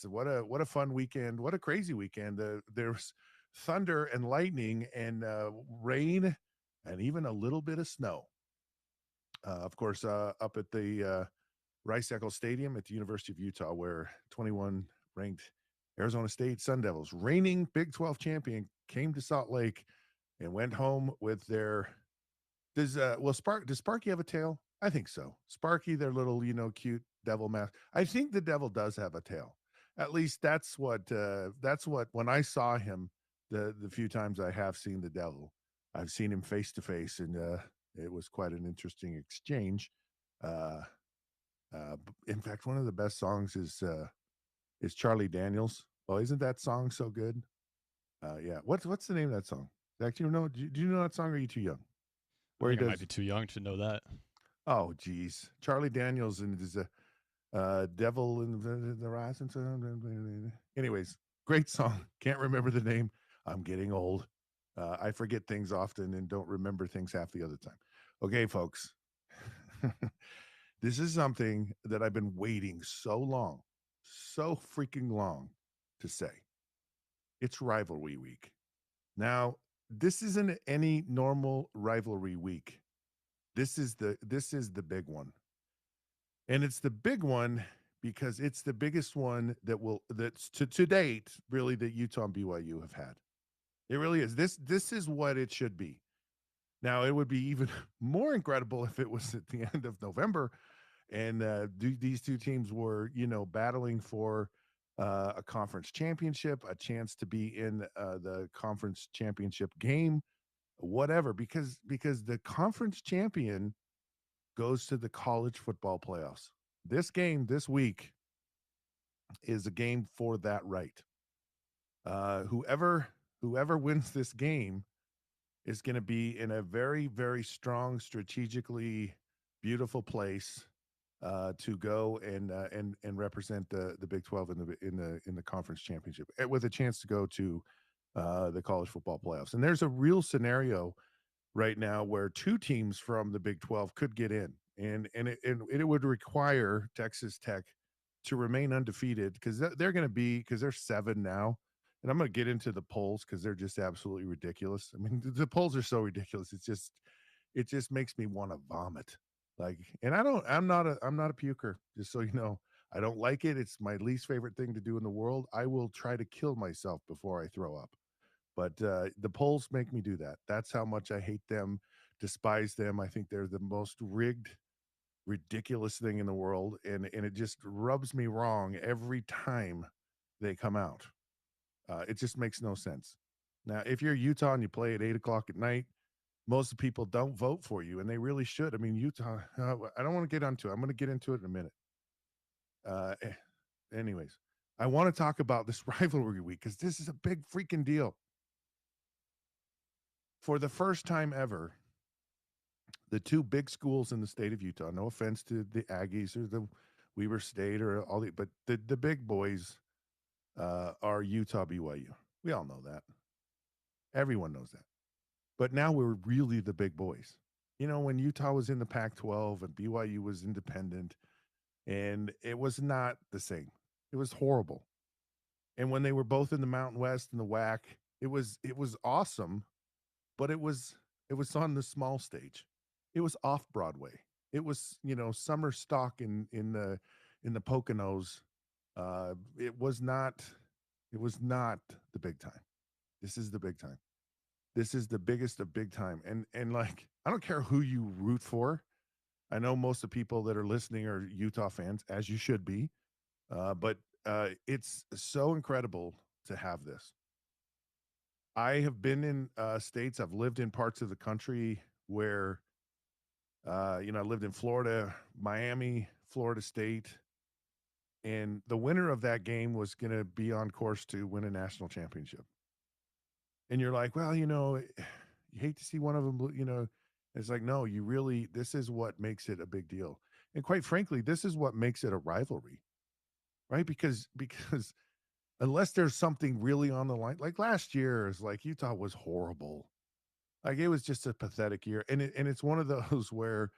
was. What a fun weekend. What a crazy weekend. There's thunder and lightning and rain and even a little bit of snow. Of course, up at the Rice Eccles Stadium at the University of Utah, where 21 ranked Arizona State Sun Devils, reigning Big 12 champion, came to Salt Lake and went home with their. Does Sparky have a tail? I think so. Sparky, their little, cute devil mask. I think the devil does have a tail. At least that's what when I saw him the few times I have seen the devil, I've seen him face to face, and it was quite an interesting exchange. Uh, in fact, one of the best songs is Charlie Daniels. Oh, isn't that song so good? Yeah. What's the name of that song? Actually, do you know that song? Or are you too young? I Where he think I might does. be too young to know that. Oh, geez, Charlie Daniels and is a devil in the rising sun. Anyways, great song. Can't remember the name. I'm getting old. I forget things often and don't remember things half the other time. Okay, folks. This is something that I've been waiting so freaking long to say. It's rivalry week. Now, this isn't any normal rivalry week. This is the big one. And it's the big one because it's the biggest one that's to date, really, that Utah and BYU have had. It really is. This is what it should be. Now, it would be even more incredible if it was at the end of November and these two teams were, battling for a conference championship, a chance to be in the conference championship game, whatever, because the conference champion goes to the college football playoffs. This game this week is a game for that right. Whoever wins this game is going to be in a very, very strong, strategically beautiful place to go and represent the Big 12 in the conference championship with a chance to go to the college football playoffs. And there's a real scenario right now where two teams from the Big 12 could get in, and it would require Texas Tech to remain undefeated because they're going to be because they're 7 now. And I'm going to get into the polls because they're just absolutely ridiculous. I mean, the polls are so ridiculous. It just makes me want to vomit. And I'm not a puker, just so you know. I don't like it. It's my least favorite thing to do in the world. I will try to kill myself before I throw up. But the polls make me do that. That's how much I hate them, despise them. I think they're the most rigged, ridiculous thing in the world. And it just rubs me wrong every time they come out. It just makes no sense. Now, if you're Utah and you play at 8 o'clock at night, most people don't vote for you, and they really should. I mean, Utah, I don't want to get onto it. I'm going to get into it in a minute. Uh, eh, Anyways, I want to talk about this rivalry week because this is a big freaking deal. For the first time ever, the two big schools in the state of Utah, no offense to the Aggies or the Weber State or all but the big boys are Utah BYU. We all know that. Everyone knows that. But now we're really the big boys. When Utah was in the Pac-12 and BYU was independent, and it was not the same. It was horrible. And when they were both in the Mountain West and the WAC, it was awesome, but it was on the small stage. It was off Broadway. It was, summer stock in the Poconos. It was not the big time. This is the big time. This is the biggest of big time. And like, I don't care who you root for. I know most of the people that are listening are Utah fans, as you should be. But it's so incredible to have this. I have been in states, I've lived in parts of the country where, I lived in Florida, Miami, Florida State, and the winner of that game was going to be on course to win a national championship. And you're like, well, you hate to see one of them, it's like, no, this is what makes it a big deal. And quite frankly, this is what makes it a rivalry, right? Because unless there's something really on the line, like last year is like Utah was horrible. Like it was just a pathetic year. And it's one of those where,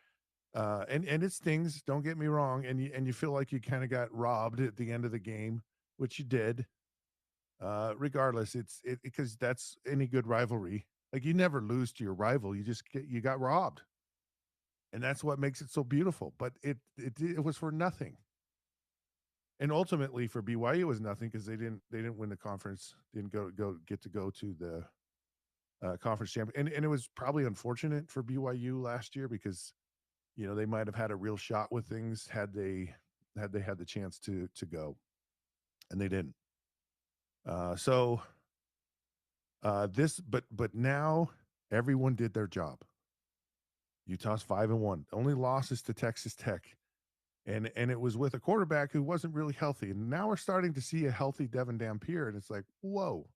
and it's things, don't get me wrong. And you feel like you kind of got robbed at the end of the game which you did. Regardless, because that's any good rivalry. Like you never lose to your rival. You got robbed, and that's what makes it so beautiful. But it was for nothing, and ultimately for BYU it was nothing because they didn't win the conference, didn't go get to go to the conference champion, and it was probably unfortunate for BYU last year because they might have had a real shot with things had they had the chance to go, and they didn't. So this, but now everyone did their job. Utah's 5-1. Only losses to Texas Tech, and it was with a quarterback who wasn't really healthy. And now we're starting to see a healthy Devin Dampier, and it's like, whoa,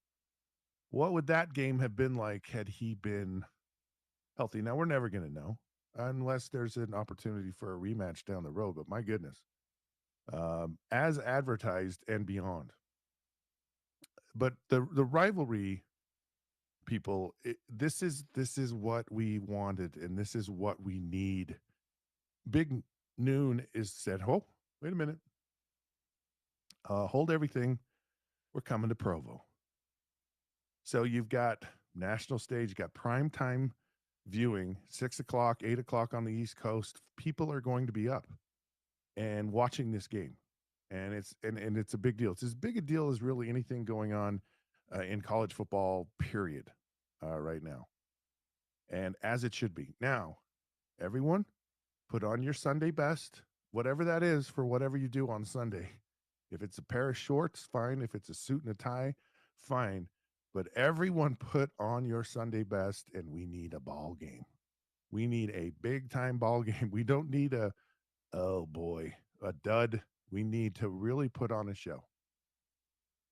what would that game have been like had he been healthy? Now we're never going to know unless there's an opportunity for a rematch down the road. But my goodness, as advertised and beyond. But the rivalry, people, this is what we wanted, and this is what we need. Big Noon is said, oh, wait a minute, hold everything. We're coming to Provo. So you've got national stage, you got prime time viewing, 6 o'clock, 8 o'clock on the East Coast. People are going to be up and watching this game, and it's a big deal. It's as big a deal as really anything going on in college football. Period. Right now, and as it should be. Now, everyone, put on your Sunday best, whatever that is for whatever you do on Sunday. If it's a pair of shorts, fine. If it's a suit and a tie, fine. But everyone put on your Sunday best, and we need a ball game. We need a big time ball game. We don't need oh boy, a dud. We need to really put on a show.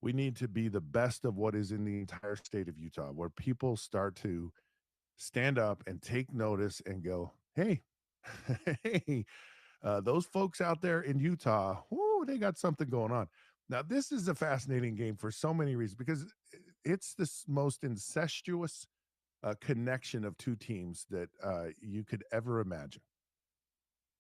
We need to be the best of what is in the entire state of Utah, where people start to stand up and take notice and go, hey, hey, those folks out there in Utah, whoo, they got something going on. Now, this is a fascinating game for so many reasons because it's the most incestuous connection of two teams that you could ever imagine.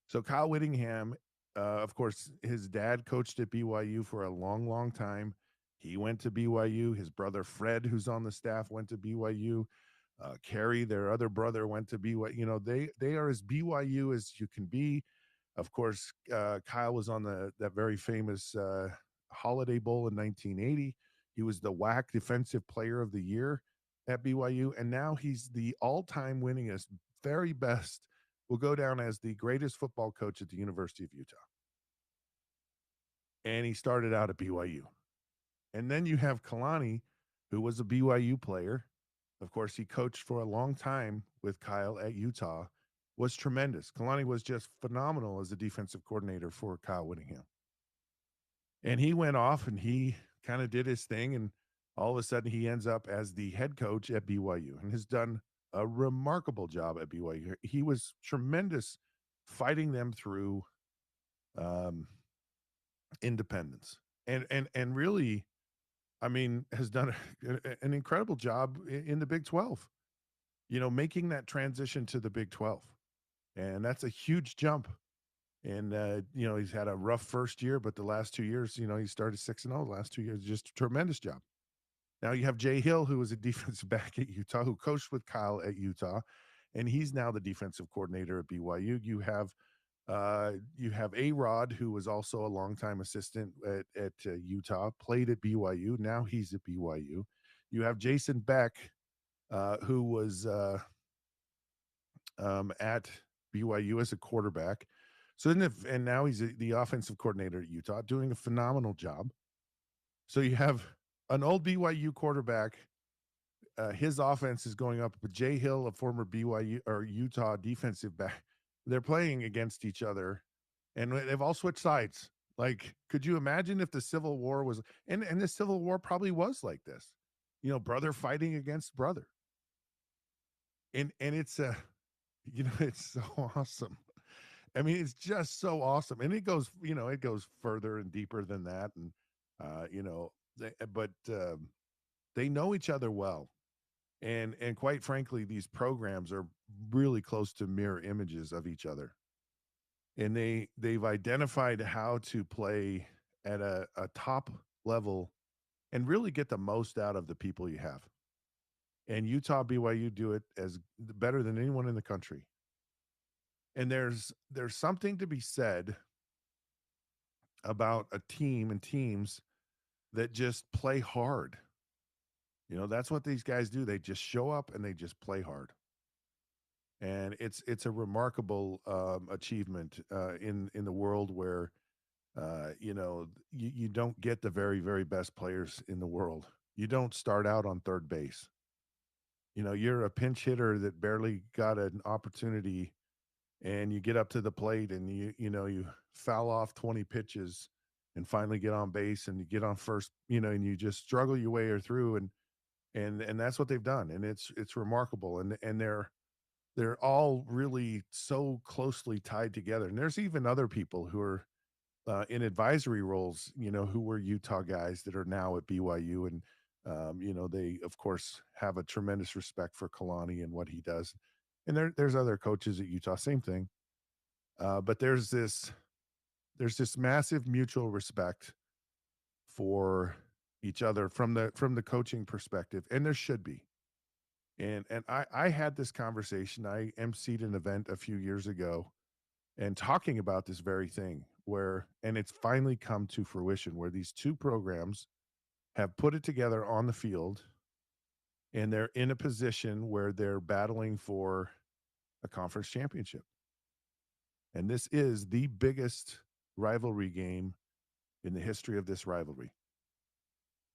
So, Kyle Whittingham, of course, his dad coached at BYU for a long, long time. He went to BYU. His brother Fred, who's on the staff, went to BYU. Kerry, their other brother, went to BYU. They are as BYU as you can be. Of course, Kyle was on that very famous Holiday Bowl in 1980. He was the WAC Defensive Player of the Year at BYU, and now he's the all-time winningest, very best. Will go down as the greatest football coach at the University of Utah. And he started out at BYU. And then you have Kalani, who was a BYU player. Of course, he coached for a long time with Kyle at Utah, was tremendous. Kalani was just phenomenal as a defensive coordinator for Kyle Whittingham. And he went off and he kind of did his thing. And all of a sudden, he ends up as the head coach at BYU and has done a remarkable job at BYU. He was tremendous fighting them through independence and really, I mean, has done an incredible job in the Big 12, making that transition to the Big 12. And that's a huge jump. And, he's had a rough first year, but the last 2 years, he started 6-0 the last 2 years, just a tremendous job. Now you have Jay Hill, who was a defensive back at Utah, who coached with Kyle at Utah, and he's now the defensive coordinator at BYU. You have A-Rod, who was also a longtime assistant at Utah, played at BYU. Now he's at BYU. You have Jason Beck, who was at BYU as a quarterback. And now he's the offensive coordinator at Utah, doing a phenomenal job. So you have an old BYU quarterback. His offense is going up with Jay Hill, a former BYU or Utah defensive back. They're playing against each other, and they've all switched sides. Like, could you imagine if the Civil War was, and the Civil War probably was like this, brother fighting against brother. And it's it's so awesome. I mean, it's just so awesome. And it goes further and deeper than that. And, they know each other well. And quite frankly, these programs are really close to mirror images of each other. And they've identified how to play at a top level and really get the most out of the people you have. And Utah, BYU do it as better than anyone in the country. And there's something to be said about a team and teams that just play hard. That's what these guys do. They just show up and they just play hard. And it's a remarkable achievement in the world where you don't get the very very best players in the world. You don't start out on third base. You're a pinch hitter that barely got an opportunity, and you get up to the plate and you foul off 20 pitches and finally get on base and you get on first, and you just struggle your way through, and that's what they've done, and it's remarkable, and they're all really so closely tied together. And there's even other people who are in advisory roles, who were Utah guys that are now at BYU. And, they, of course, have a tremendous respect for Kalani and what he does. And there's other coaches at Utah, same thing. But there's this massive mutual respect for each other from the coaching perspective, and there should be. And I had this conversation. I emceed an event a few years ago and talking about this very thing and it's finally come to fruition where these two programs have put it together on the field, and they're in a position where they're battling for a conference championship. And this is the biggest rivalry game in the history of this rivalry.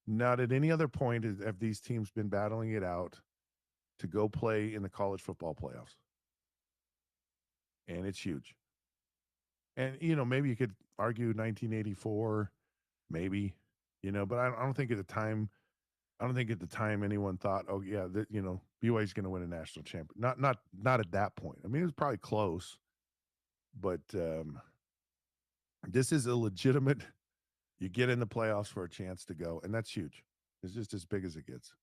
Not at any other point have these teams been battling it out to go play in the college football playoffs. And it's huge. And, maybe you could argue 1984, maybe, but I don't think at the time, anyone thought, oh yeah, BYU is going to win a national champion. Not at that point. I mean, it was probably close, but this is a legitimate, you get in the playoffs for a chance to go, and that's huge. It's just as big as it gets.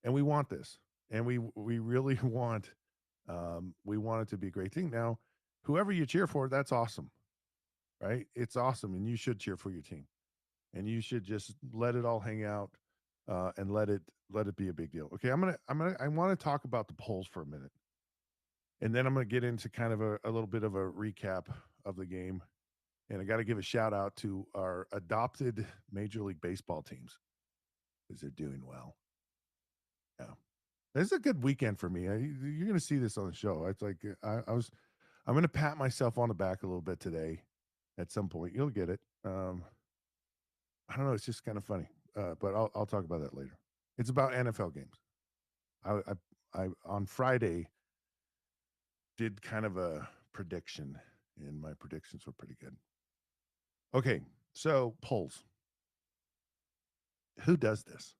And we want this. And we really we want it to be a great thing. Now, whoever you cheer for, that's awesome. Right? It's awesome, and you should cheer for your team, and you should just let it all hang out, and let it be a big deal. Okay, I want to talk about the polls for a minute, and then I'm gonna get into kind of a little bit of a recap of the game, and I got to give a shout out to our adopted Major League Baseball teams because they're doing well. Yeah, this is a good weekend for me. You're gonna see this on the show. It's like I'm gonna pat myself on the back a little bit today. At some point, you'll get it. I don't know. It's just kind of funny, but I'll talk about that later. It's about NFL games. I on Friday did kind of a prediction, and my predictions were pretty good. Okay, so polls. Who does this?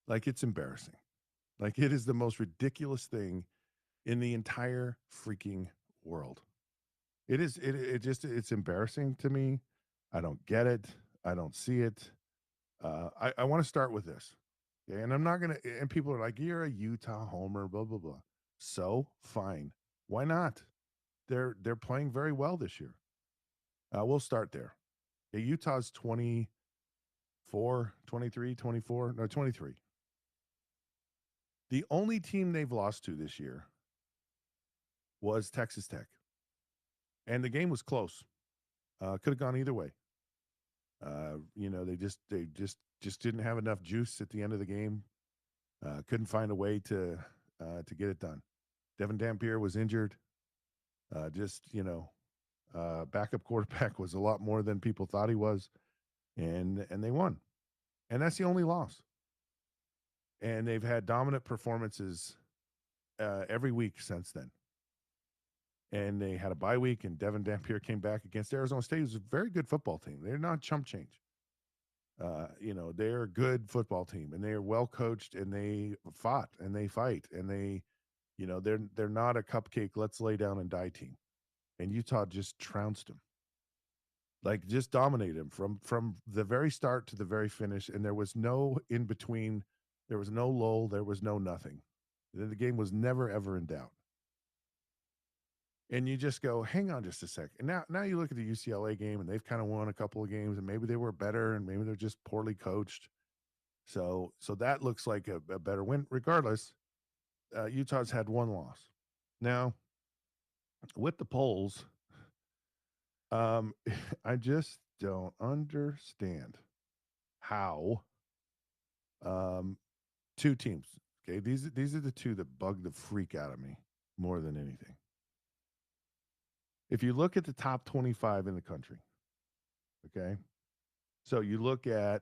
Like, it's embarrassing. Like, it is the most ridiculous thing in the entire freaking world. It is. It's embarrassing to me. I don't get it. I don't see it. I want to start with this. Okay, and I'm not gonna. And people are like, "You're a Utah homer," blah blah blah. So fine. Why not? They're playing very well this year. We'll start there. Okay, Utah's 24, 23, 24, no 23. The only team they've lost to this year was Texas Tech, and the game was close. Could have gone either way. They just didn't have enough juice at the end of the game. Couldn't find a way to get it done. Devin Dampier was injured. Backup quarterback was a lot more than people thought he was, and they won. And that's the only loss. And they've had dominant performances every week since then. And they had a bye week, and Devin Dampier came back against Arizona State. It was a very good football team. They're not chump change. They're a good football team, and they are well coached, and they fought and they fight, and they're not a cupcake, let's lay down and die team. And Utah just trounced them, like just dominated them from the very start to the very finish, and there was no in between. There was no lull. There was no nothing. The game was never ever in doubt. And you just go, hang on just a sec. And now you look at the UCLA game, and they've kind of won a couple of games, and maybe they were better, and maybe they're just poorly coached. So that looks like a better win. Regardless, Utah's had one loss. Now, with the polls, um, I just don't understand how um, two teams. Okay, these are the two that bug the freak out of me more than anything. If you look at the top 25 in the country, okay, so you look at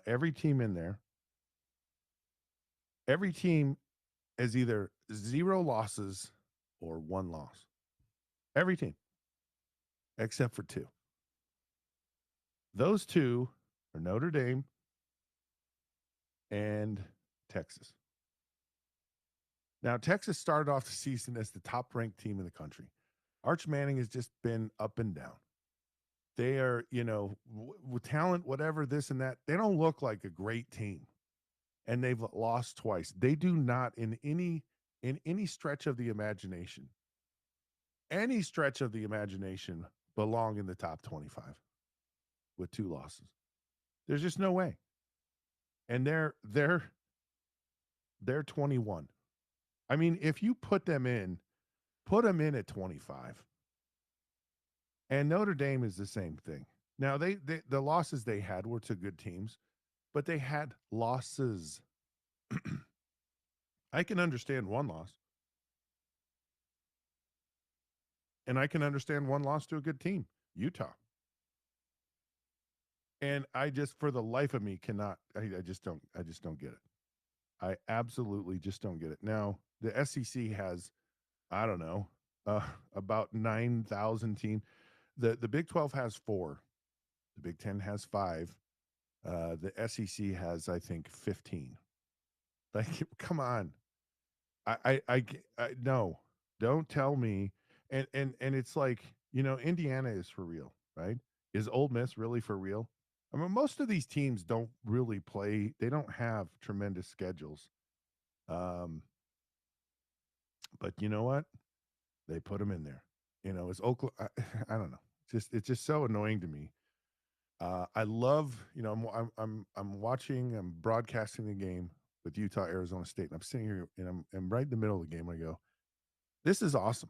every team in there. Every team is either 0 losses or 1 loss. Every team, except for 2. Those 2 are Notre Dame and Texas. Now, Texas started off the season as the top-ranked team in the country. Arch Manning has just been up and down. They are, with talent, whatever, this and that. They don't look like a great team, and they've lost twice. They do not, in any stretch of the imagination, belong in the top 25 with 2 losses. There's just no way. And they're 21. I mean, if you put them in at 25. And Notre Dame is the same thing. Now, they the losses they had were to good teams, but they had losses. I can understand 1 loss. And I can understand 1 loss to a good team, Utah. And I just, for the life of me, cannot. I just don't get it. I absolutely just don't get it. Now, the SEC has, I don't know, about 9,000 teams. The Big 12 has 4. The Big 10 has 5. The SEC has, I think, 15. Like, come on. I no, don't tell me. And it's like, Indiana is for real, right? Is Ole Miss really for real? I mean, most of these teams don't really play. They don't have tremendous schedules. Um, but you know what? They put them in there. It's Oklahoma. I don't know. It's just so annoying to me. I love, I'm watching, I'm broadcasting the game with Utah Arizona State, and I'm sitting here and I'm right in the middle of the game. I go, this is awesome.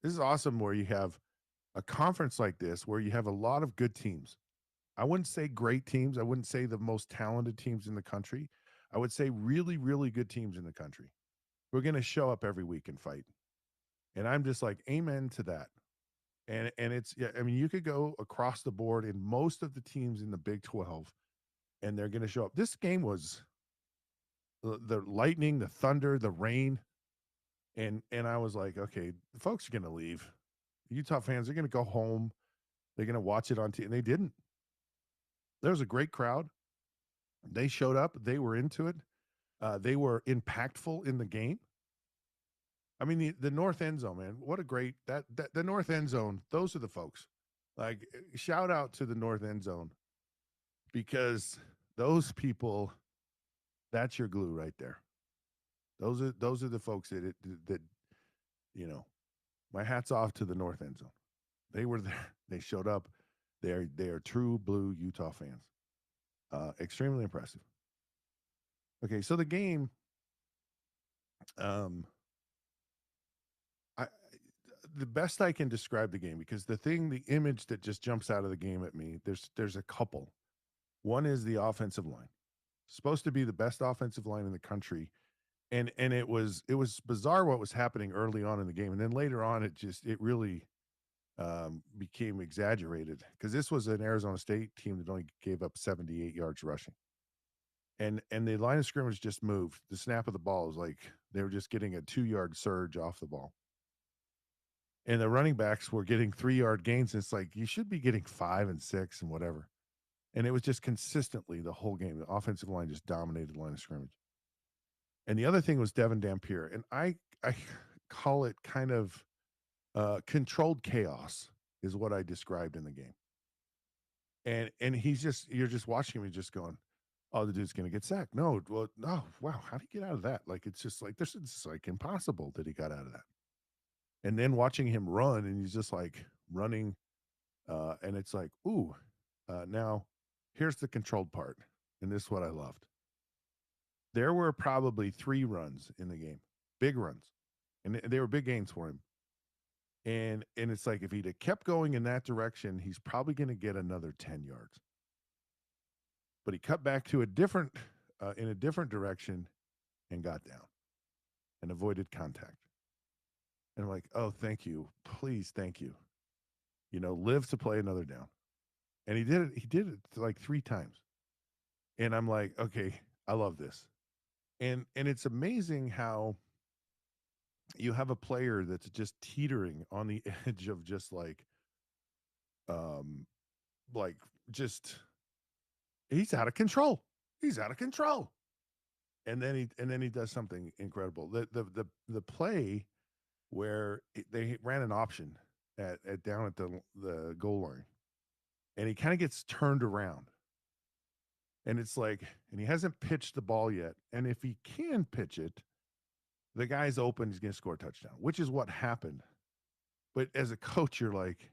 This is awesome where you have a conference like this where you have a lot of good teams. I wouldn't say great teams. I wouldn't say the most talented teams in the country. I would say really, really good teams in the country. We're going to show up every week and fight. And I'm just like, amen to that. And it's, yeah, I mean, you could go across the board in most of the teams in the Big 12, and they're going to show up. This game was the lightning, the thunder, the rain, and I was like, okay, the folks are going to leave. The Utah fans are going to go home. They're going to watch it on TV, and they didn't. There was a great crowd. They showed up. They were into it. They were impactful in the game. I mean, the north end zone, man. What a great that the north end zone. Those are the folks. Like, shout out to the north end zone, because those people, that's your glue right there. Those are the folks that my hat's off to the north end zone. They were there. They showed up. They are true blue Utah fans. Extremely impressive. Okay, so the game, um, I the best I can describe the game, because the image that just jumps out of the game at me, there's a couple. One is the offensive line. Supposed to be the best offensive line in the country. And it was bizarre what was happening early on in the game. And then later on, it really became exaggerated, because this was an Arizona State team that only gave up 78 yards rushing. And the line of scrimmage just moved. The snap of the ball was like they were just getting a 2-yard surge off the ball. And the running backs were getting 3-yard gains. And it's like, you should be getting 5 and 6 and whatever. And it was just consistently the whole game. The offensive line just dominated the line of scrimmage. And the other thing was Devin Dampier. And I call it kind of controlled chaos is what I described in the game. And you're just watching him and just going, oh, the dude's going to get sacked. No, well, no, wow, how did he get out of that? Like, it's just like, it's like impossible that he got out of that. And then watching him run, and he's just like running, and it's like, ooh, now here's the controlled part. And this is what I loved. There were probably 3 runs in the game, big runs, and they were big gains for him. And it's like if he'd have kept going in that direction, he's probably going to get another 10 yards. But he cut back to a different in a different direction and got down and avoided contact. And I'm like, oh, thank you, please, thank you. Live to play another down. And he did it. He did it like 3 times. And I'm like, okay, I love this. And it's amazing how you have a player that's just teetering on the edge of just um like just he's out of control. He's out of control. And then he does something incredible. The play where they ran an option at down at the goal line, and he kind of gets turned around, and it's like, and he hasn't pitched the ball yet, and if he can pitch it, the guy's open, he's going to score a touchdown, which is what happened. But as a coach, you're like,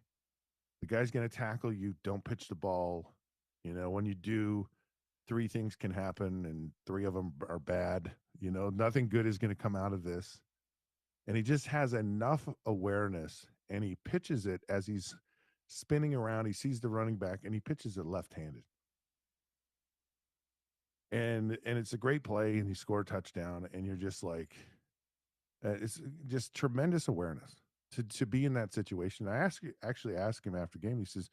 the guy's going to tackle you. Don't pitch the ball. When you do, 3 things can happen, and 3 of them are bad. Nothing good is going to come out of this. And he just has enough awareness, and he pitches it as he's spinning around. He sees the running back, and he pitches it left-handed. And it's a great play, and he scored a touchdown, and you're just like, it's just tremendous awareness to be in that situation. Actually asked him after game. He says,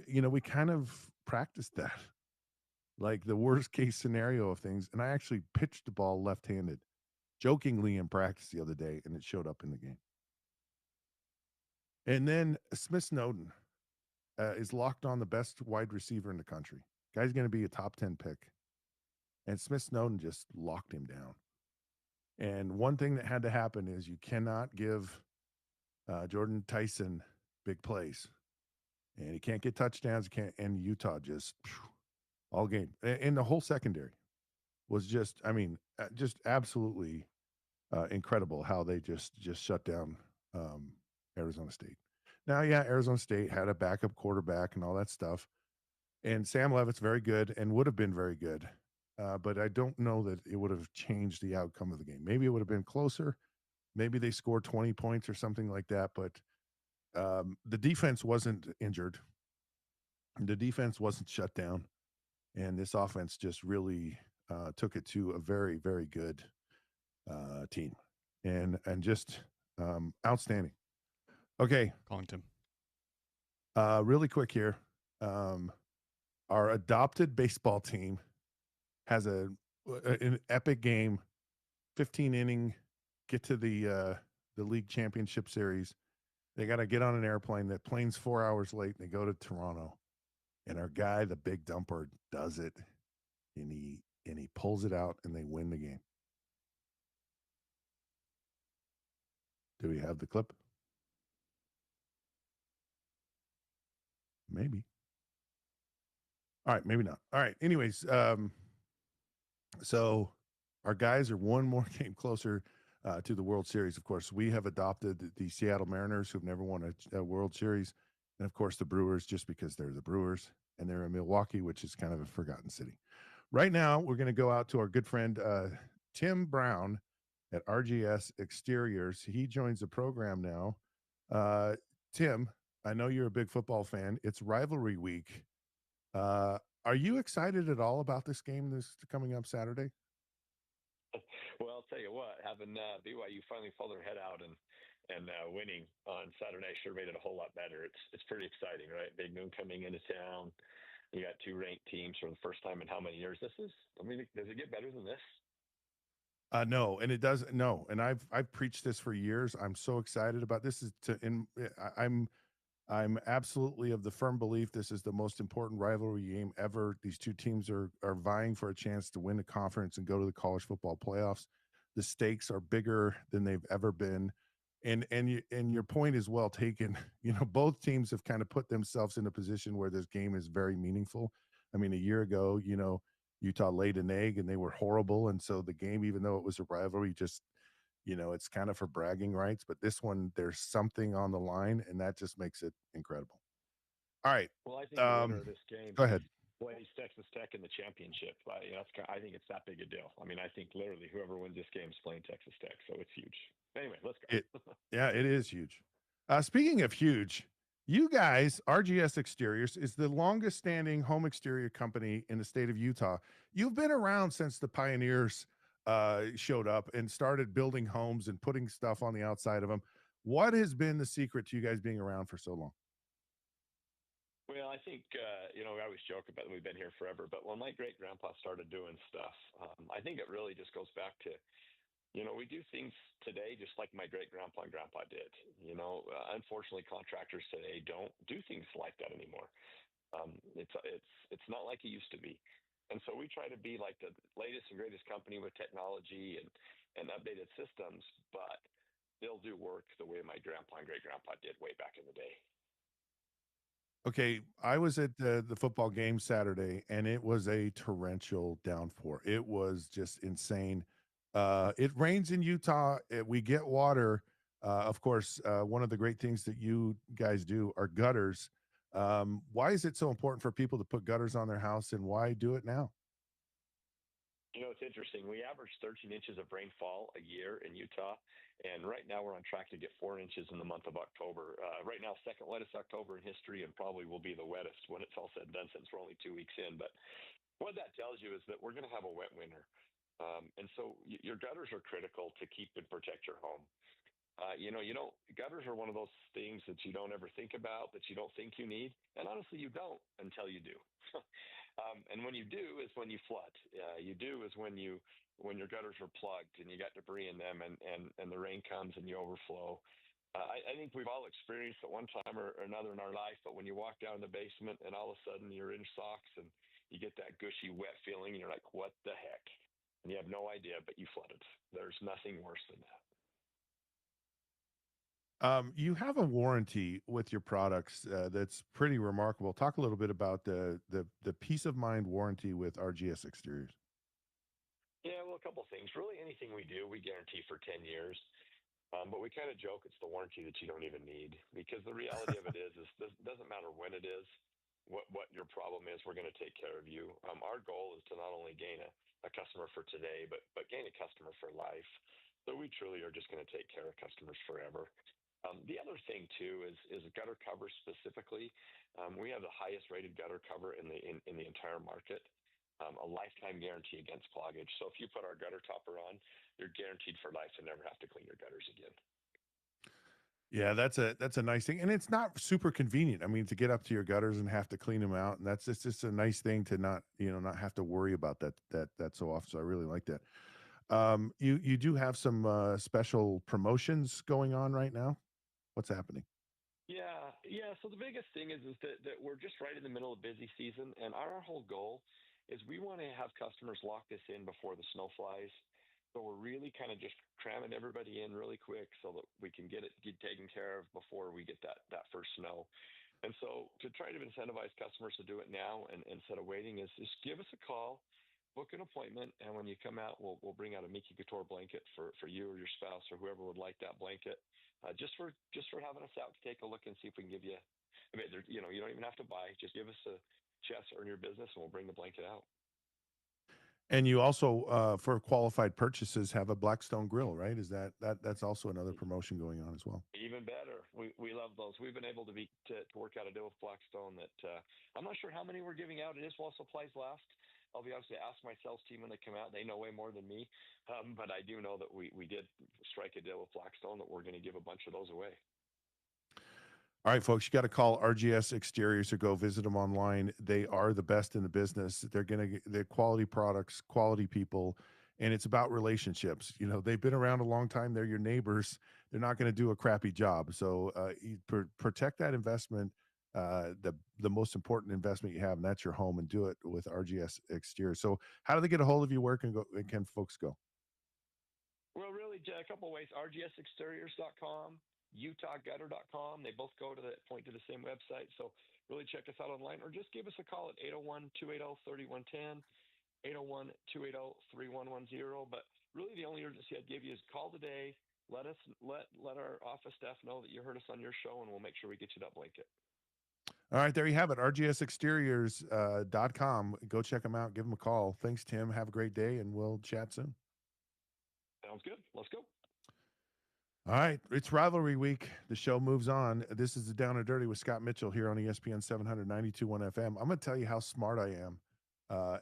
we kind of practiced that, like the worst case scenario of things. And I actually pitched the ball left-handed, jokingly in practice the other day, and it showed up in the game. And then Smith Snowden is locked on the best wide receiver in the country. Guy's going to be a top 10 pick. And Smith Snowden just locked him down. And one thing that had to happen is you cannot give Jordan Tyson big plays. And he can't get touchdowns. And Utah just all game. And the whole secondary was just, just absolutely incredible how they just shut down Arizona State. Now, yeah, Arizona State had a backup quarterback and all that stuff. And Sam Levitt's very good and would have been very good. But I don't know that it would have changed the outcome of the game. Maybe it would have been closer. Maybe they scored 20 points or something like that. But the defense wasn't injured. The defense wasn't shut down. And this offense just really took it to a very, very good team. And just outstanding. Okay. Calling Tim. Really quick here. Our adopted baseball team has an epic game, 15 inning, get to the league championship series. They got to get on an airplane. That plane's 4 hours late, and they go to Toronto. And our guy, the big dumper, does it, and he pulls it out, and they win the game. Do we have the clip? Maybe. All right, maybe not. All right. Anyways, so our guys are one more game closer to the World Series. Of course, we have adopted the Seattle Mariners, who've never won a World Series, and of course the Brewers, just because they're the Brewers, and they're in Milwaukee, which is kind of a forgotten city. Right now, we're going to go out to our good friend Tim Brown at RGS Exteriors. He joins the program now. Tim, I know you're a big football fan. It's rivalry week. Are you excited at all about this game this coming up Saturday? Well, I'll tell you what, having BYU finally pull their head out and winning on Saturday sure made it a whole lot better. It's pretty exciting, right? Big Noon coming into town. You got 2 ranked teams for the first time in how many years? Does it get better than this? No, and it does no, and I've preached this for years. I'm so excited about this. I'm absolutely of the firm belief this is the most important rivalry game ever. These 2 teams are vying for a chance to win the conference and go to the college football playoffs. The stakes are bigger than they've ever been. And your point is well taken. Both teams have kind of put themselves in a position where this game is very meaningful. I mean, a year ago, Utah laid an egg and they were horrible. And so the game, even though it was a rivalry, just It's kind of for bragging rights, but this one, there's something on the line, and that just makes it incredible. All right. Well, I think the winner Um, of this game Go ahead. plays Texas Tech in the championship. I think it's that big a deal. I mean, I think literally whoever wins this game is playing Texas Tech, so it's huge. Anyway, let's It go. Yeah, it is huge. Speaking of huge, you guys, RGS Exteriors is the longest standing home exterior company in the state of Utah. You've been around since the pioneers showed up and started building homes and putting stuff on the outside of them. What has been the secret to you guys being around for so long? Well, I think we always joke about we've been here forever, but when my great grandpa started doing stuff, I think it really just goes back to we do things today just like my great grandpa and grandpa did. Unfortunately, contractors today don't do things like that anymore. It's not like it used to be, and so we try to be like the latest and greatest company with technology and updated systems, but they'll do work the way my grandpa and great grandpa did way back in the day. Okay, I was at the football game Saturday, and it was a torrential downpour. It was just insane. It rains in Utah. We get water. Of course, one of the great things that you guys do are gutters. Why is it so important for people to put gutters on their house, and why do it now? It's interesting. We average 13 inches of rainfall a year in Utah, and right now we're on track to get 4 inches in the month of October. Right now, second wettest October in history, and probably will be the wettest when it's all said and done since we're only 2 weeks in. But what that tells you is that we're going to have a wet winter. And so your gutters are critical to keep and protect your home. Gutters are one of those things that you don't ever think about, that you don't think you need, and honestly, you don't until you do. And when you do is when you flood. You do is when your gutters are plugged and you got debris in them, and the rain comes and you overflow. I think we've all experienced at one time or another in our life, but when you walk down the basement and all of a sudden you're in socks and you get that gushy, wet feeling, and you're like, "What the heck?" And you have no idea, but you flooded. There's nothing worse than that. You have a warranty with your products that's pretty remarkable. Talk a little bit about the peace of mind warranty with RGS Exteriors. Yeah, well, a couple things. Really, anything we do, we guarantee for 10 years. But we kind of joke it's the warranty that you don't even need, because the reality of it is this doesn't matter when it is, what your problem is, we're going to take care of you. Our goal is to not only gain a customer for today, but gain a customer for life. So we truly are just going to take care of customers forever. The other thing too is gutter cover specifically. We have the highest rated gutter cover in the entire market. A lifetime guarantee against cloggage. So if you put our gutter topper on, you're guaranteed for life to never have to clean your gutters again. Yeah, that's a nice thing, and it's not super convenient. I mean, to get up to your gutters and have to clean them out, and that's just a nice thing to not have to worry about that so often. So I really like that. You do have some special promotions going on right now. What's happening? Yeah, yeah. So the biggest thing is that we're just right in the middle of busy season, and our whole goal is we want to have customers lock this in before the snow flies. So we're really kind of just cramming everybody in really quick so that we can get taken care of before we get that first snow. And so to try to incentivize customers to do it now and instead of waiting is just give us a call, book an appointment, and when you come out, we'll bring out a Mickey Couture blanket for you or your spouse or whoever would like that blanket, just for having us out to take a look and see if we can give you. I mean, you don't even have to buy. Just give us a chance to earn your business, and we'll bring the blanket out. And you also, for qualified purchases, have a Blackstone grill, right? That's also another promotion going on as well? Even better. We love those. We've been able to work out a deal with Blackstone that I'm not sure how many we're giving out. It is while supplies last. I'll be honest, ask my sales team when they come out. They know way more than me. But I do know that we did strike a deal with Blackstone that we're going to give a bunch of those away. All right, folks, you got to call RGS Exteriors or go visit them online. They are the best in the business. They're quality products, quality people, and it's about relationships. They've been around a long time. They're your neighbors. They're not going to do a crappy job. So protect that investment, the most important investment you have, and that's your home, and do it with RGS Exteriors. So how do they get a hold of you? Where can folks go? Well, really, a couple of ways. RGSexteriors.com, UtahGutter.com. They both point to the same website. So really check us out online or just give us a call at 801-280-3110, 801-280-3110. But really the only urgency I'd give you is call today. Let our office staff know that you heard us on your show, and we'll make sure we get you that blanket. All right, there you have it. rgsexteriors.com. Go check them out. Give them a call. Thanks, Tim. Have a great day, and we'll chat soon. Sounds good. Let's go. All right, it's rivalry week. The show moves on. This is the Down and Dirty with Scott Mitchell here on ESPN 792.1 FM. I'm going to tell you how smart I am.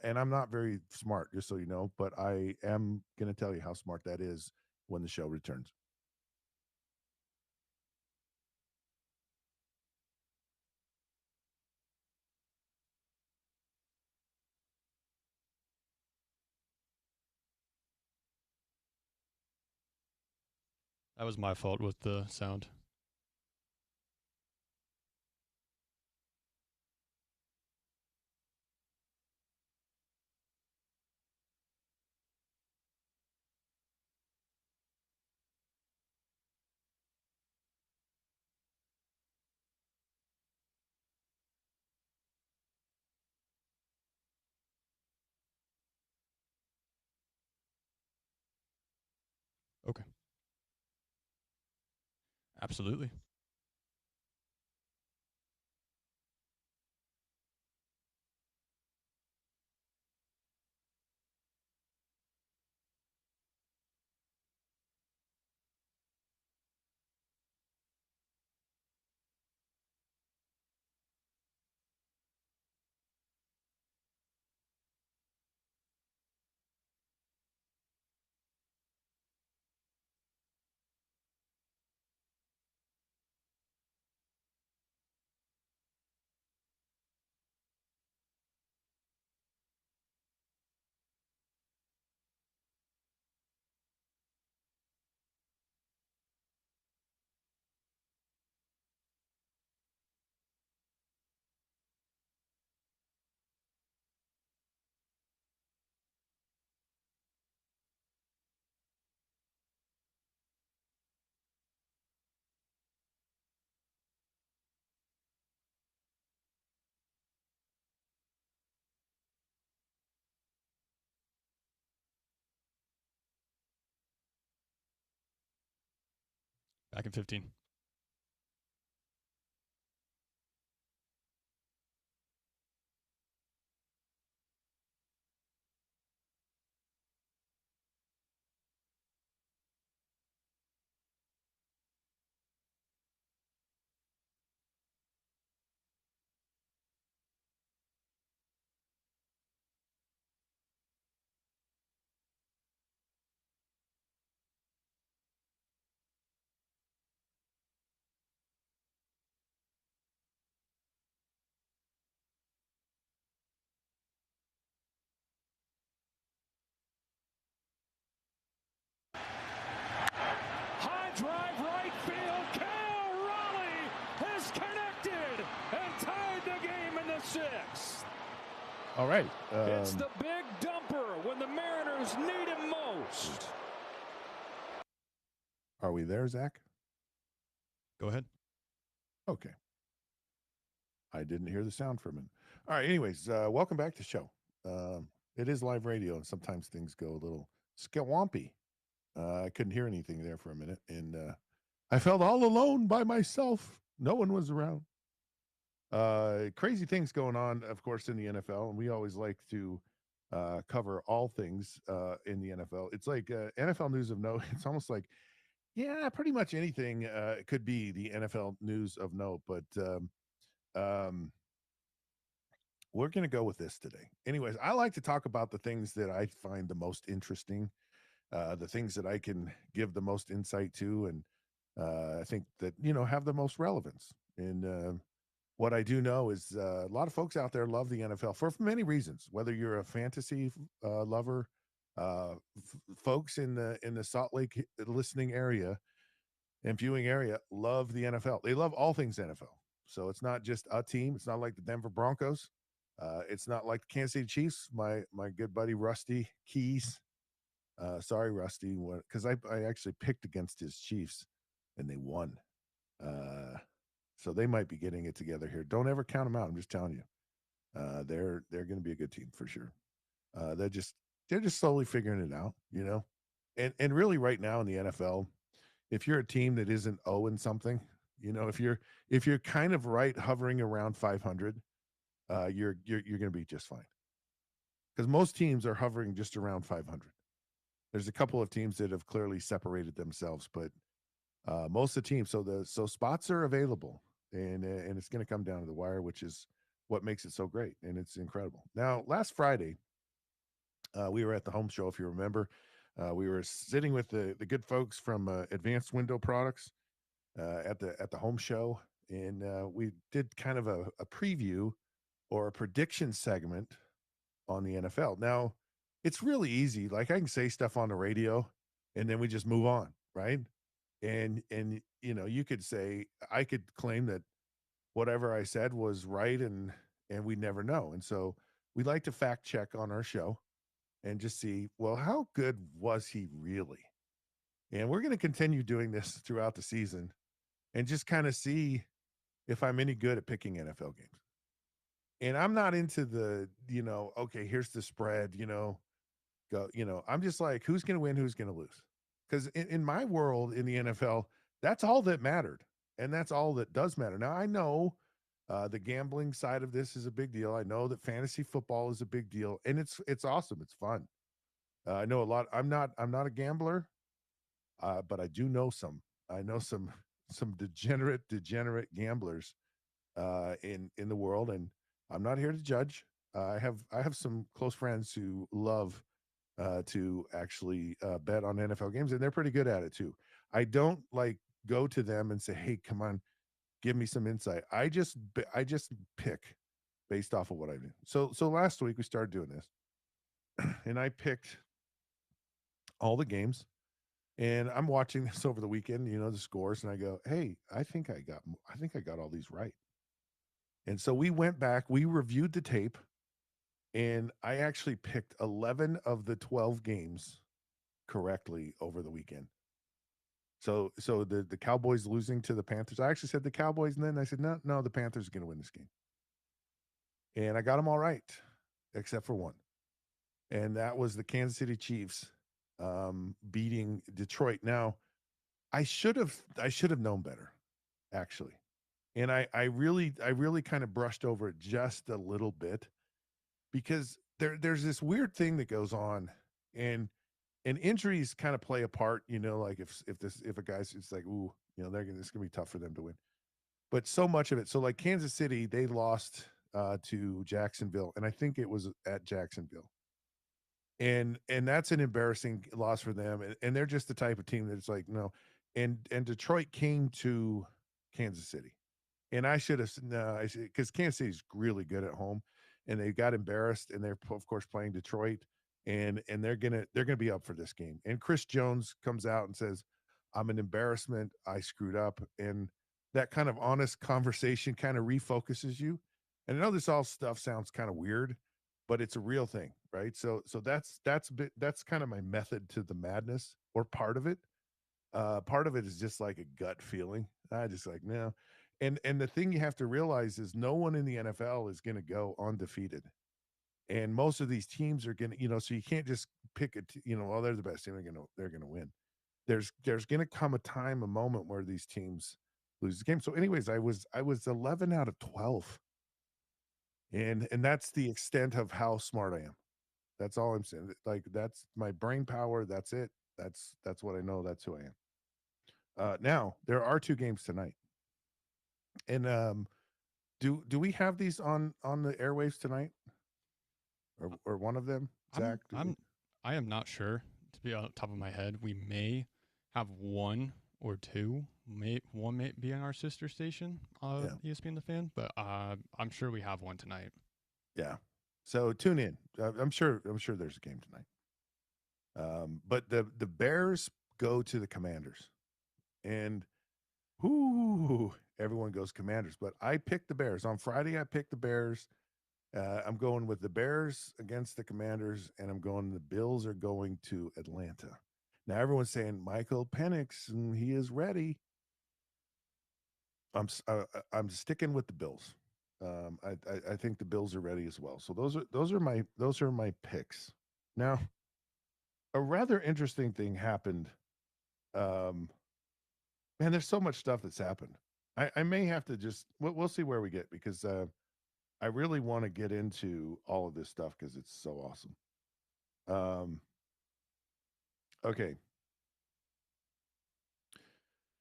And I'm not very smart, just so you know, but I am going to tell you how smart that is when the show returns. That was my fault with the sound. Okay. Absolutely. Back in 15. High drive right field. Cal Raleigh has connected and tied the game in the sixth. All right. It's the big dumper when the Mariners need him most. Are we there, Zach? Go ahead. Okay. I didn't hear the sound for a minute. All right. Anyways, welcome back to the show. It is live radio, and sometimes things go a little swampy. I couldn't hear anything there for a minute, and I felt all alone by myself. No one was around. Crazy things going on, of course, in the NFL, and we always like to cover all things in the NFL. It's like NFL news of note. It's almost like, yeah, pretty much anything could be the NFL news of note, but we're going to go with this today. Anyways, I like to talk about the things that I find the most interesting, the things that I can give the most insight to, and I think that, have the most relevance. And what I do know is a lot of folks out there love the NFL for many reasons. Whether you're a fantasy lover, folks in the Salt Lake listening area and viewing area love the NFL. They love all things NFL. So it's not just a team. It's not like the Denver Broncos. It's not like the Kansas City Chiefs. My good buddy Rusty Keys. Sorry, Rusty, because I actually picked against his Chiefs and they won. So they might be getting it together here. Don't ever count them out. I'm just telling you, they're going to be a good team for sure. They're just slowly figuring it out. And really right now in the NFL, if you're a team that isn't 0 and something, if you're kind of right hovering around 500, you're going to be just fine. Because most teams are hovering just around 500. There's a couple of teams that have clearly separated themselves, but most of the teams, so spots are available, and it's going to come down to the wire, which is what makes it so great, and it's incredible. Now, last Friday, we were at the home show, if you remember. We were sitting with the good folks from Advanced Window Products at the home show, and we did kind of a preview or a prediction segment on the NFL. Now, it's really easy. Like I can say stuff on the radio, and then we just move on, right? And you could say I could claim that whatever I said was right, and we never know. And so we like to fact check on our show and just see, well, how good was he really? And we're going to continue doing this throughout the season and just kind of see if I'm any good at picking NFL games. And I'm not into okay, here's the spread, go, I'm just like, who's going to win, who's going to lose? Because in my world in the NFL, that's all that mattered. And that's all that does matter. Now, I know the gambling side of this is a big deal. I know that fantasy football is a big deal, and it's awesome. It's fun. I know a lot. I'm not a gambler, but I do know some. I know some degenerate gamblers in the world, and I'm not here to judge. I have some close friends who love to actually bet on NFL games, and they're pretty good at it too. I don't like go to them and say, "Hey, come on, give me some insight." I just pick based off of what I do. So last week we started doing this, and I picked all the games, and I'm watching this over the weekend, the scores, and I go, "Hey, I think I got all these right." And so we went back, we reviewed the tape, and I actually picked 11 of the 12 games correctly over the weekend. So the Cowboys losing to the Panthers, I actually said the Cowboys, and then I said, no, the Panthers are going to win this game. And I got them all right, except for one. And that was the Kansas City Chiefs beating Detroit. Now, I should have known better, actually. And I really kind of brushed over it just a little bit because there's this weird thing that goes on, and injuries kind of play a part, like if a guy's, it's like, ooh, it's gonna be tough for them to win. But so much of it, so like Kansas City, they lost to Jacksonville, and I think it was at Jacksonville. And that's an embarrassing loss for them. And they're just the type of team that's like, no. And Detroit came to Kansas City. And I should have no, because Kansas City's really good at home, and they got embarrassed, and they're of course playing Detroit, and they're gonna be up for this game. And Chris Jones comes out and says, "I'm an embarrassment. I screwed up," and that kind of honest conversation kind of refocuses you. And I know this all stuff sounds kind of weird, but it's a real thing, right? So that's kind of my method to the madness, or part of it. Part of it is just like a gut feeling. I just like, no. And the thing you have to realize is no one in the NFL is going to go undefeated. And most of these teams are going to, so you can't just pick well, they're the best team, they're going to win. There's going to come a time, a moment where these teams lose the game. So anyways, I was 11 out of 12. And that's the extent of how smart I am. That's all I'm saying. Like, that's my brain power. That's it. That's what I know. That's who I am. Now there are two games tonight, and do we have these on the airwaves tonight, or one of them? Zach, I am not sure, to be on top of my head. We may have one or two. One may be on our sister station, ESPN The Fan, but I'm sure we have one tonight. Yeah. So tune in. I'm sure there's a game tonight. But the Bears go to the Commanders, and everyone goes Commanders. But I picked the Bears on Friday. I picked the Bears. I'm going with the Bears against the Commanders, and I'm going. The Bills are going to Atlanta. Now everyone's saying Michael Penix, and he is ready. I'm sticking with the Bills. I think the Bills are ready as well. So those are my picks. Now, a rather interesting thing happened. Um, Man, there's so much stuff that's happened. I may have to just we'll see where we get because I really want to get into all of this stuff because it's so awesome. Um, okay,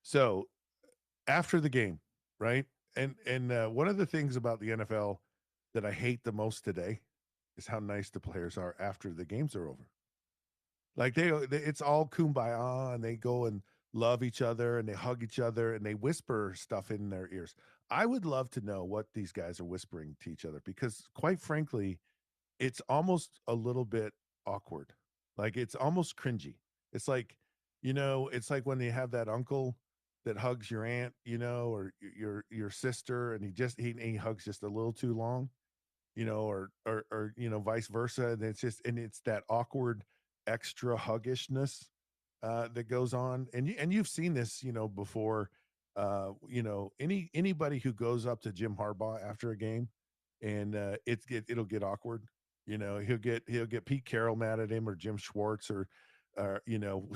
so after the game, right? And one of the things about the NFL that I hate the most today is how nice the players are after the games are over. Like it's all kumbaya, and they go and love each other, and they hug each other, and they whisper stuff in their ears. I would love to know what these guys are whispering to each other because, quite frankly, it's almost a little bit awkward. Like it's almost cringy. It's like, it's like when you have that uncle that hugs your aunt, or your sister, and he hugs just a little too long, or vice versa. And it's that awkward extra huggishness that goes on. And you've seen this, before. Anybody who goes up to Jim Harbaugh after a game, and it'll get awkward. He'll get Pete Carroll mad at him, or Jim Schwartz, or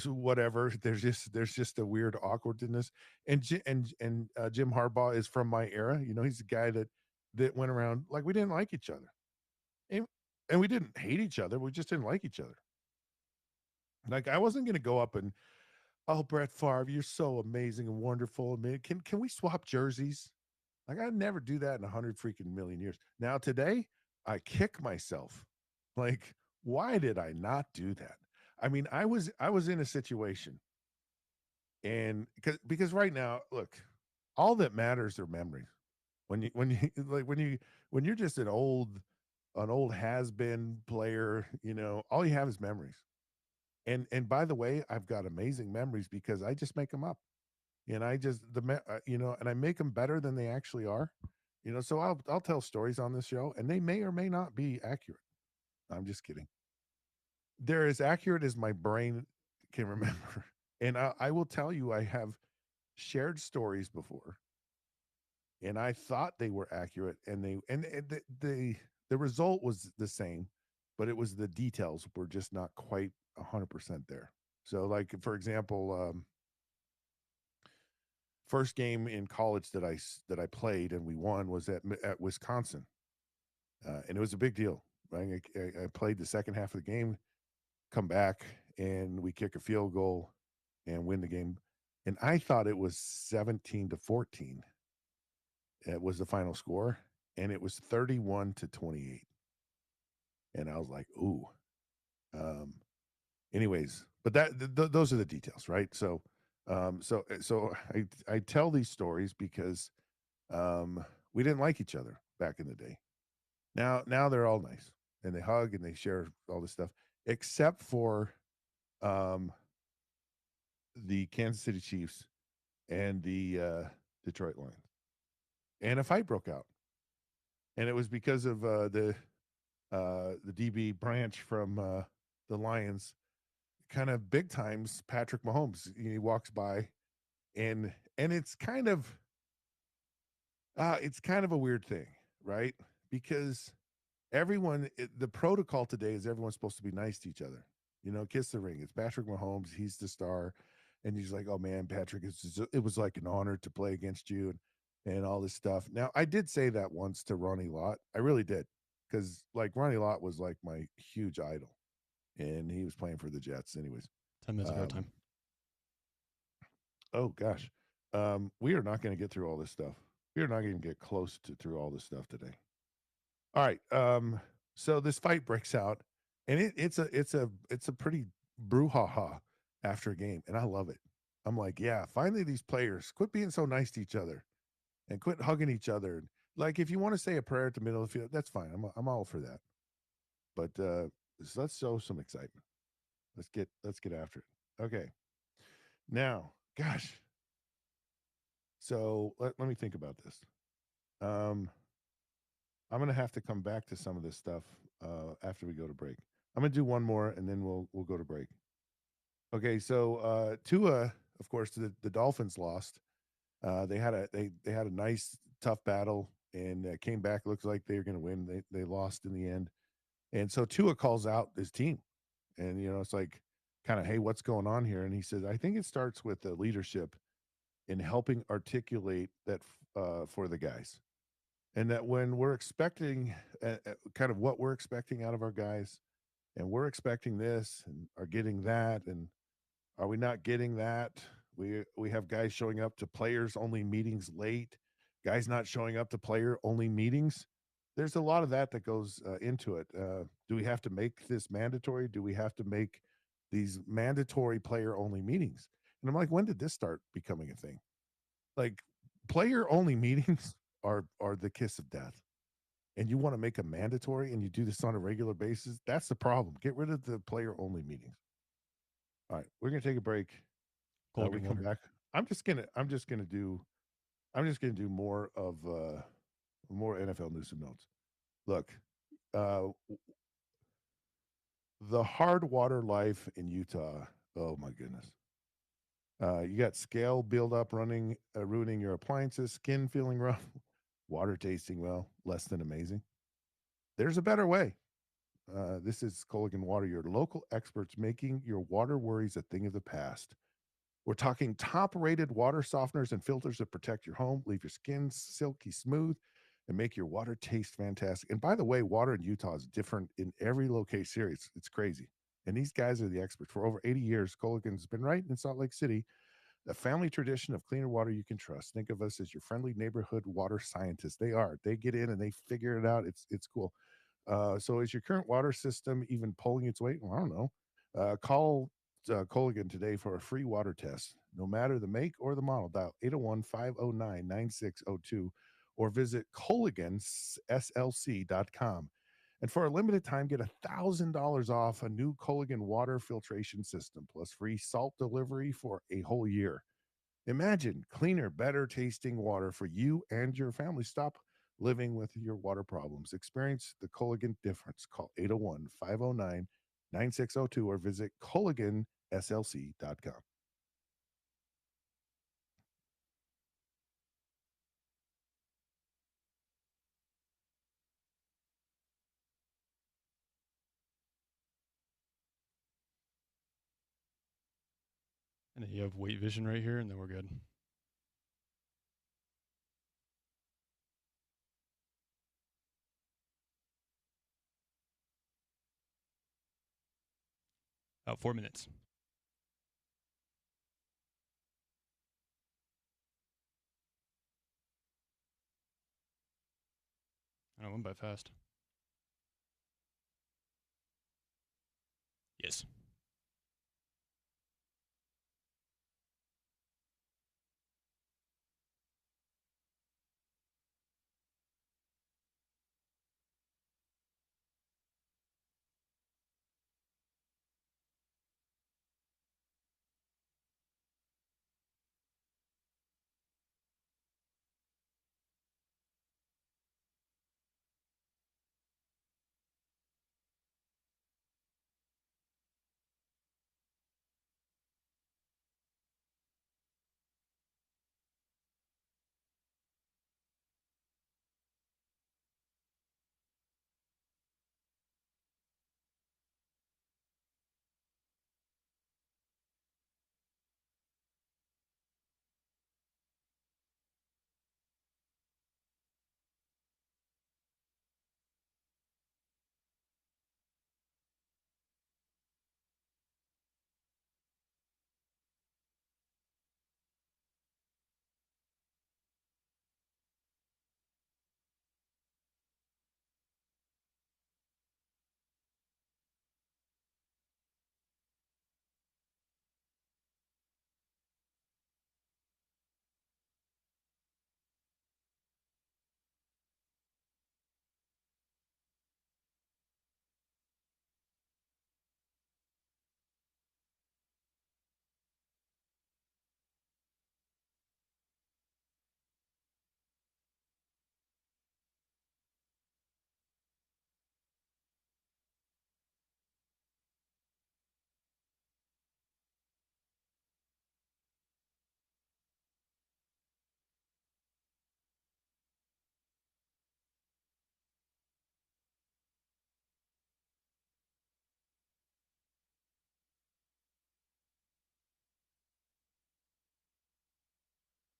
whatever. There's just a weird awkwardness. And Jim Harbaugh is from my era. He's the guy that went around like we didn't like each other. And, and we didn't hate each other. We just didn't like each other. Like I wasn't going to go up and, oh, Brett Favre, you're so amazing and wonderful. I mean, can we swap jerseys? Like I'd never do that in 100 freaking million years. Now today, I kick myself. Like, why did I not do that? I mean, I was in a situation, and because right now, look, all that matters are memories. When you like when you're just an old has been player, all you have is memories. And by the way, I've got amazing memories because I just make them up. And I just and I make them better than they actually are. So I'll tell stories on this show, and they may or may not be accurate. I'm just kidding. They're as accurate as my brain can remember. And I will tell you, I have shared stories before, and I thought they were accurate, and the result was the same, but it was the details were just not quite 100% there. So, like for example, first game in college that I played and we won was at Wisconsin, and it was a big deal. Right, I played the second half of the game, come back, and we kick a field goal and win the game. And I thought it was 17-14. It was the final score, and it was 31-28. And I was like, ooh. Um, Anyways, but those are the details, right? So I tell these stories because we didn't like each other back in the day. Now they're all nice, and they hug and they share all this stuff, except for um, the Kansas City Chiefs and the Detroit Lions, and a fight broke out, and it was because of the DB branch from the Lions, kind of big times Patrick Mahomes. He walks by, and it's kind of a weird thing, right? Because the protocol today is everyone's supposed to be nice to each other. Kiss the ring. It's Patrick Mahomes. He's the star, and he's like, "Oh man, Patrick, it was like an honor to play against you," and all this stuff. Now, I did say that once to Ronnie Lott. I really did, because like Ronnie Lott was like my huge idol, and he was playing for the Jets, anyways. 10 minutes of Um, airtime. oh gosh, we are not going to get through all this stuff. We are not going to get close to through all this stuff today. All right. So this fight breaks out, and it's a pretty brouhaha after a game, and I love it. I'm like, yeah, finally these players quit being so nice to each other and quit hugging each other. Like, if you want to say a prayer at the middle of the field, that's fine. I'm all for that. But let's show some excitement. Let's get after it. Okay. Now, gosh. So let me think about this. Um, I'm gonna have to come back to some of this stuff after we go to break. I'm gonna do one more, and then we'll go to break. Okay, so Tua, of course, the Dolphins lost. They had a nice tough battle, and came back. Looks like they were going to win. They lost in the end, and so Tua calls out his team, and it's like, kind of, hey, what's going on here? And he says, I think it starts with the leadership in helping articulate that for the guys. And that when we're expecting kind of what we're expecting out of our guys, and we're expecting this and are getting that, and are we not getting that? We have guys showing up to players only meetings late, guys not showing up to player only meetings. There's a lot of that that goes into it. Do we have to make this mandatory? Do we have to make these mandatory player only meetings? And I'm like, when did this start becoming a thing? Like player only meetings are the kiss of death. And you want to make a mandatory and you do this on a regular basis, that's the problem. Get rid of the player only meetings. All right, we're gonna take a break. We Colgan come winner. back. I'm just gonna do more NFL news and notes. Look, uh, the hard water life in Utah. Oh my goodness. You got scale buildup ruining your appliances, skin feeling rough, water tasting well, less than amazing. There's a better way. This is Colgan Water, your local experts making your water worries a thing of the past. We're talking top rated water softeners and filters that protect your home, leave your skin silky smooth, and make your water taste fantastic. And by the way, water in Utah is different in every location. It's crazy. And these guys are the experts. For over 80 years, Colgan's been right in Salt Lake City, a family tradition of cleaner water you can trust. Think of us as your friendly neighborhood water scientists. They are. They get in and they figure it out. It's cool. So is your current water system even pulling its weight? Well, I don't know. Call Colligan today for a free water test. No matter the make or the model, dial 801-509-9602 or visit colliganslc.com. And for a limited time, get $1,000 off a new Colligan water filtration system plus free salt delivery for a whole year. Imagine cleaner, better tasting water for you and your family. Stop living with your water problems. Experience the Colligan difference. Call 801-509-9602 or visit colliganslc.com. And then you have weight vision right here, and then we're good. About 4 minutes. I went by fast. Yes.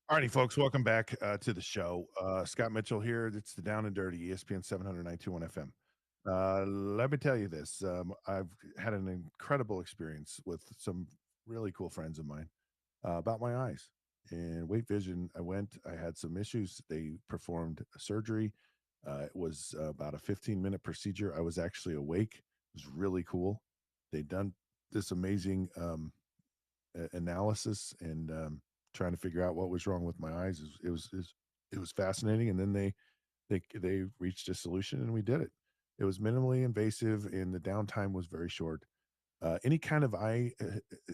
Alrighty, folks, welcome back to the show. Scott Mitchell here. It's the Down and Dirty, ESPN 791 FM. Let me tell you this. I've had an incredible experience with some really cool friends of mine about my eyes. And Weight Vision, I had some issues. They performed a surgery. It was about a 15-minute procedure. I was actually awake. It was really cool. They'd done this amazing analysis and trying to figure out what was wrong with my eyes. It was fascinating, and then they reached a solution, and we did it. It was minimally invasive, and the downtime was very short. Any kind of eye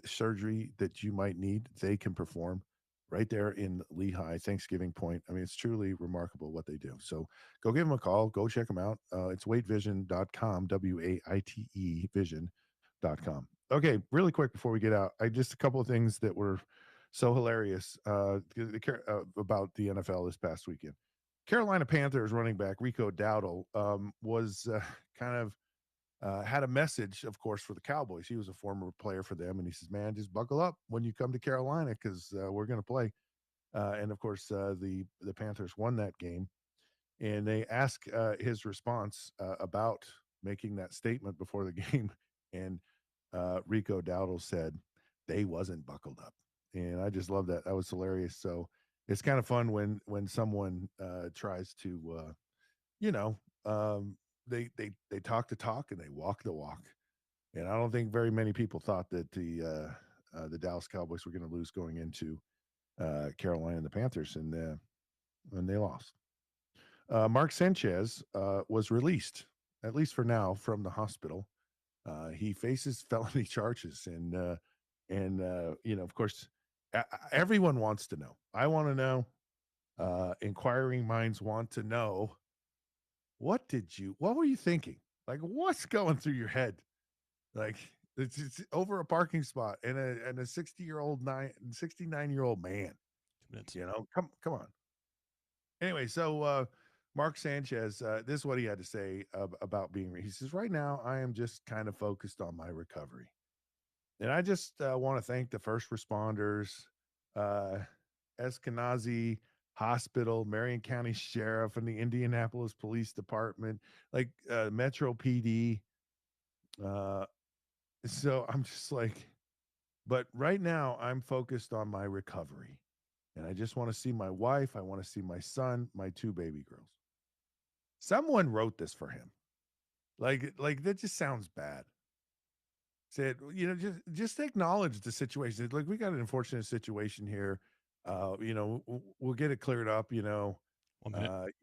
surgery that you might need, they can perform right there in Lehigh, Thanksgiving Point. I mean, it's truly remarkable what they do. So go give them a call. Go check them out. It's waitevision.com, WAITE vision.com. Okay, really quick before we get out, just a couple of things that were so hilarious about the NFL this past weekend. Carolina Panthers running back Rico Dowdle was kind of had a message, of course, for the Cowboys. He was a former player for them, and he says, "Man, just buckle up when you come to Carolina because we're going to play." And of course, the Panthers won that game, and they asked his response about making that statement before the game, and Rico Dowdle said they wasn't buckled up, and I just love that. That was hilarious. So it's kind of fun when someone tries to, you know, they talk the talk and they walk the walk. And I don't think very many people thought that the Dallas Cowboys were going to lose going into Carolina and the Panthers, and they lost. Mark Sanchez was released, at least for now, from the hospital. He faces felony charges, and of course, everyone wants to know. I want to know. Inquiring minds want to know. What were you thinking? Like, what's going through your head? Like, it's over a parking spot and a 69-year-old man. 2 minutes. Come on. Anyway, so Mark Sanchez, this is what he had to say about being. He says, "Right now, I am just kind of focused on my recovery, and I just want to thank the first responders, Eskenazi Hospital, Marion County Sheriff, and the Indianapolis Police Department, like Metro PD." So I'm just like, but right now I'm focused on my recovery. And I just want to see my wife. I want to see my son, my 2 baby girls. Someone wrote this for him. Like that just sounds bad. Said, just acknowledge the situation. Like, we got an unfortunate situation here. We'll get it cleared up, 1 minute.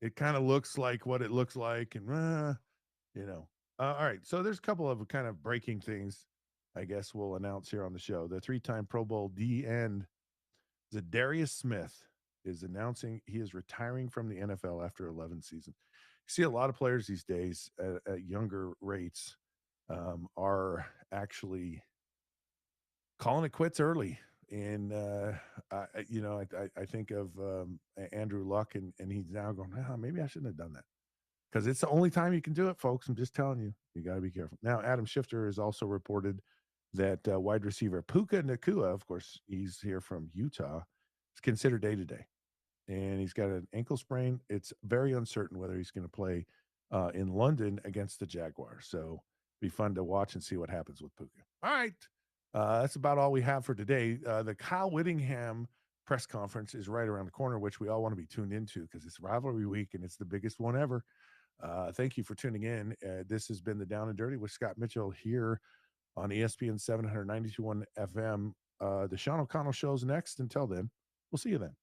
It kind of looks like what it looks like. And, all right. So there's a couple of kind of breaking things, I guess we'll announce here on the show. The 3-time Pro Bowl D end, Zadarius Smith, is announcing he is retiring from the NFL after 11 seasons. You see a lot of players these days at younger rates are actually calling it quits early. And, I think of Andrew Luck, and he's now going, maybe I shouldn't have done that. Because it's the only time you can do it, folks. I'm just telling you, you got to be careful. Now, Adam Schefter has also reported that wide receiver Puka Nacua, of course, he's here from Utah, is considered day-to-day. And he's got an ankle sprain. It's very uncertain whether he's going to play in London against the Jaguars. So be fun to watch and see what happens with Puka. All right. That's about all we have for today. The Kyle Whittingham press conference is right around the corner, which we all want to be tuned into because it's rivalry week and it's the biggest one ever. Thank you for tuning in. This has been the Down and Dirty with Scott Mitchell here on ESPN 792.1 FM. The Sean O'Connell show's next. Until then, we'll see you then.